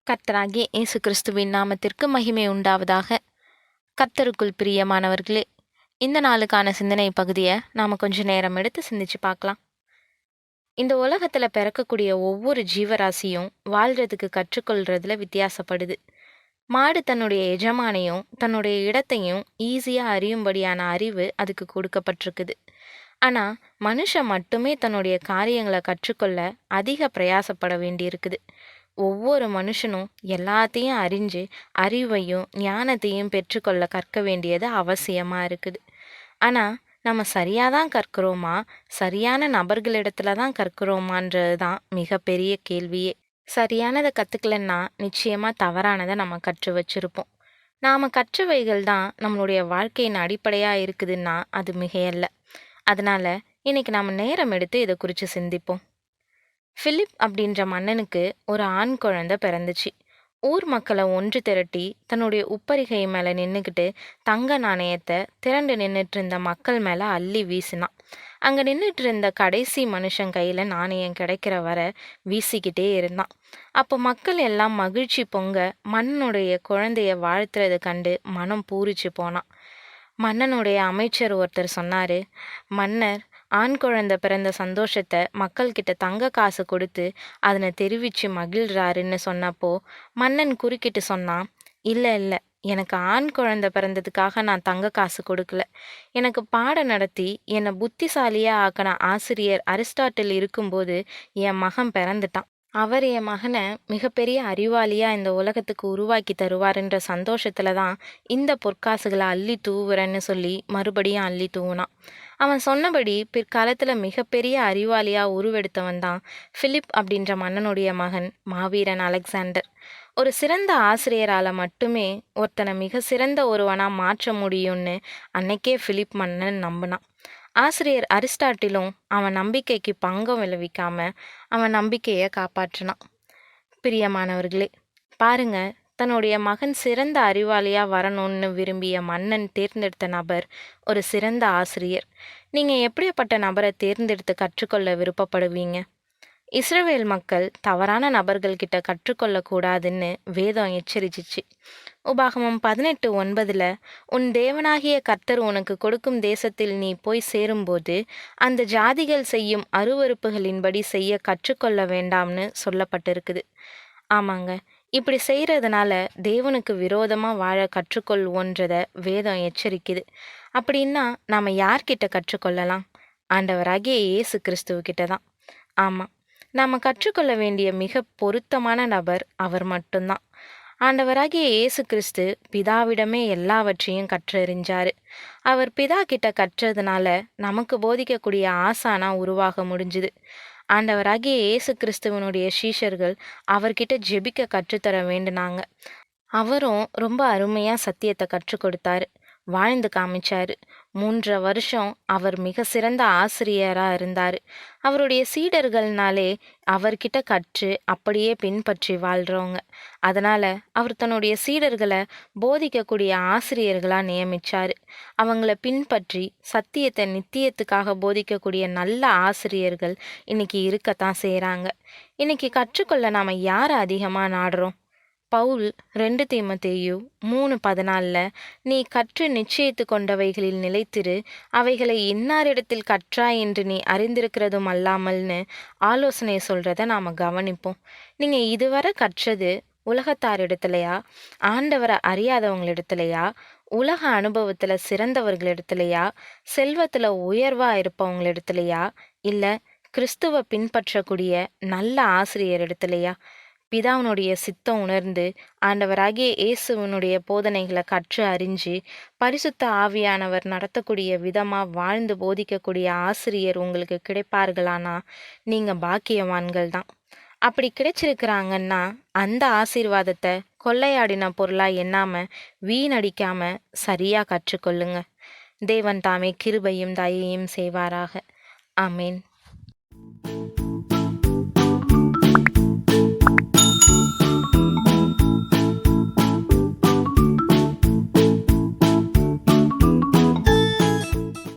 கர்த்தராகிய இயேசு கிறிஸ்துவின் நாமத்திற்கு மகிமை உண்டாவதாக. கர்த்தருக்குள் பிரியமானவர்களே, இந்த நாளுக்கான சிந்தனை பகுதியை நாம் கொஞ்சம் நேரம் எடுத்து சிந்திச்சு பார்க்கலாம். இந்த உலகத்தில் பிறக்கக்கூடிய ஒவ்வொரு ஜீவராசியும் வாழ்கிறதுக்கு கற்றுக்கொள்றதுல வித்தியாசப்படுது. மாடு தன்னுடைய எஜமானையும் தன்னுடைய இடத்தையும் ஈஸியாக அறியும்படியான அறிவு அதுக்கு கொடுக்கப்பட்டிருக்குது. ஆனால் மனுஷன் மட்டுமே தன்னுடைய காரியங்களை கற்றுக்கொள்ள அதிக பிரயாசப்பட வேண்டியிருக்குது. ஒவ்வொரு மனுஷனும் எல்லாத்தையும் அறிஞ்சு அறிவையும் ஞானத்தையும் பெற்றுக்கொள்ள கற்க வேண்டியது அவசியமாக இருக்குது. ஆனால் நம்ம சரியாக தான் கற்கிறோமா, சரியான நபர்களிடத்துல தான் கற்கிறோமான்றது தான் மிகப்பெரிய கேள்வியே. சரியானதை கற்றுக்கலன்னா நிச்சயமாக தவறானதை நம்ம கற்று வச்சுருப்போம். நாம் கற்றவைகள் தான் நம்மளுடைய வாழ்க்கையின் அடிப்படையாக இருக்குதுன்னா அது மிகையல்ல. அதனால் இன்னைக்கு நாம் நேரம் எடுத்து இதை குறித்து சிந்திப்போம். பிலிப் அப்படின்ற மன்னனுக்கு ஒரு ஆண் குழந்தை பிறந்துச்சு. ஊர் மக்களை ஒன்று திரட்டி தன்னுடைய உப்பரிகை மேலே நின்றுக்கிட்டு தங்க நாணயத்தை திரண்டு நின்றுட்டு இருந்த மக்கள் மேலே அள்ளி வீசினான். அங்கே நின்றுட்டு இருந்த கடைசி மனுஷன் கையில் நாணயம் கிடைக்கிற வர வீசிக்கிட்டே இருந்தான். அப்போ மக்கள் எல்லாம் மகிழ்ச்சி பொங்க மன்னனுடைய குழந்தைய வாழ்த்துறதை கண்டு மனம் பூரிச்சு போனான். மன்னனுடைய அமைச்சர் ஒருத்தர் சொன்னார், மன்னர் ஆண் குழந்தை பிறந்த சந்தோஷத்தை மக்கள்கிட்ட தங்க காசு கொடுத்து அதனை தெரிவித்து மகிழ்றாருன்னு சொன்னப்போ மன்னன் குறுக்கிட்டு சொன்னான், இல்லை இல்லை, எனக்கு ஆண் குழந்தை பிறந்ததுக்காக நான் தங்க காசு கொடுக்கல. எனக்கு பாடம் நடத்தி என்னை புத்திசாலியாக ஆக்கின ஆசிரியர் அரிஸ்டாட்டில் இருக்கும்போது என் மகன் பிறந்துட்டான். அவர் என் மகனை மிகப்பெரிய அறிவாளியாக இந்த உலகத்துக்கு உருவாக்கி தருவாருன்ற சந்தோஷத்தில் தான் இந்த பொற்காசுகளை அள்ளி தூவுறேன்னு சொல்லி மறுபடியும் அள்ளி தூவினான். அவன் சொன்னபடி பிற்காலத்தில் மிகப்பெரிய அறிவாளியாக உருவெடுத்தவன் தான் பிலிப் அப்படின்ற மன்னனுடைய மகன் மாவீரன் அலெக்சாண்டர். ஒரு சிறந்த ஆசிரியரால் மட்டுமே ஒருத்தனை மிக சிறந்த ஒருவனாக மாற்ற முடியும்னு அன்னைக்கே பிலிப் மன்னன் நம்பினான். ஆசிரியர் அரிஸ்டாட்டிலும் அவன் நம்பிக்கைக்கு பங்கம் விளைவிக்காம அவன் நம்பிக்கையை காப்பாற்றினான். பிரியமானவர்களே, பாருங்க, தன்னுடைய மகன் சிறந்த அறிவாளியாக வரணும்னு விரும்பிய மன்னன் தேர்ந்தெடுத்த நபர் ஒரு சிறந்த ஆசிரியர். நீங்கள் எப்படிப்பட்ட நபரை தேர்ந்தெடுத்து கற்றுக்கொள்ள விருப்பப்படுவீங்க? இஸ்ரவேல் மக்கள் தவறான நபர்கள்கிட்ட கற்றுக்கொள்ளக்கூடாதுன்னு வேதம் எச்சரிச்சிச்சு. உபாகமம் 18:9 உன் தேவனாகிய கர்த்தர் உனக்கு கொடுக்கும் தேசத்தில் நீ போய் சேரும்போது அந்த ஜாதிகள் செய்யும் அருவருப்புகளின்படி செய்ய கற்றுக்கொள்ள வேண்டாம்னு சொல்லப்பட்டிருக்குது. ஆமாங்க, இப்படி செய்கிறதுனால தேவனுக்கு விரோதமாக வாழ கற்றுக்கொள்வோன்றதை வேதம் எச்சரிக்குது. அப்படின்னா நாம் யார்கிட்ட கற்றுக்கொள்ளலாம்? ஆண்டவராகிய இயேசு கிறிஸ்துவக்கிட்ட தான். ஆமாம், நாம் கற்றுக்கொள்ள வேண்டிய மிக பொருத்தமான நபர் அவர் மட்டும்தான். ஆண்டவராகிய இயேசு கிறிஸ்து பிதாவிடமே எல்லாவற்றையும் கற்றறிஞ்சார். அவர் பிதா கிட்ட கற்றதுனால நமக்கு போதிக்கக்கூடிய ஆசானா உருவாக முடிஞ்சுது. ஆண்டவராகிய இயேசு கிறிஸ்துவனுடைய சீஷர்கள் அவர்கிட்ட ஜெபிக்க கற்றுத்தர வேண்டுனாங்க. அவரும் ரொம்ப அருமையாக சத்தியத்தை கற்றுக் கொடுத்தாரு, வாழ்ந்து காமிச்சாரு. 3 வருஷம் அவர் மிக சிறந்த ஆசிரியராக இருந்தார். அவருடைய சீடர்கள்னாலே அவர்கிட்ட கற்று அப்படியே பின்பற்றி வாழ்கிறவங்க. அதனால் அவர் தன்னுடைய சீடர்களை போதிக்கக்கூடிய ஆசிரியர்களாக நியமித்தார். அவங்கள பின்பற்றி சத்தியத்தை நித்தியத்துக்காக போதிக்கக்கூடிய நல்ல ஆசிரியர்கள் இன்னைக்கு இருக்கத்தான் செய்கிறாங்க. இன்னைக்கு கற்றுக்கொள்ள நாம் யாரை அதிகமாக நாடுறோம்? பவுல் 2 தீமோத்தேயு 3:14 நீ கற்று நிச்சயித்து கொண்டவைகளில் நிலைத்திரு, அவைகளை இன்னாரிடத்தில் கற்றாய் என்று நீ அறிந்திருக்கிறதும் அல்லாமல்னு ஆலோசனை சொல்கிறத நாம் கவனிப்போம். நீங்கள் இதுவரை கற்றது உலகத்தாரிடத்துலையா, ஆண்டவரை அறியாதவங்களிடத்துலையா, உலக அனுபவத்தில் சிறந்தவர்களிடத்துலையா, செல்வத்தில் உயர்வாக இருப்பவங்களிடத்துலையா, இல்லை கிறிஸ்துவை பின்பற்றக்கூடிய நல்ல ஆசிரியர் இடத்துலையா? பிதாவினுடைய சித்தம் உணர்ந்து ஆண்டவராகிய இயேசுவனுடைய போதனைகளை கற்று அறிஞ்சு பரிசுத்த ஆவியானவர் நடத்தக்கூடிய விதமாக வாழ்ந்து போதிக்கக்கூடிய ஆசிரியர் உங்களுக்கு கிடைப்பார்களானா நீங்கள் பாக்கியவான்கள் தான். அப்படி கிடைச்சிருக்கிறாங்கன்னா அந்த ஆசீர்வாதத்தை கொள்ளையாடின பொருளாக எண்ணாமல் வீணடிக்காமல் சரியாக கற்றுக்கொள்ளுங்க. தேவன் தாமே கிருபையும் தயையும் செய்வாராக. ஆமேன்.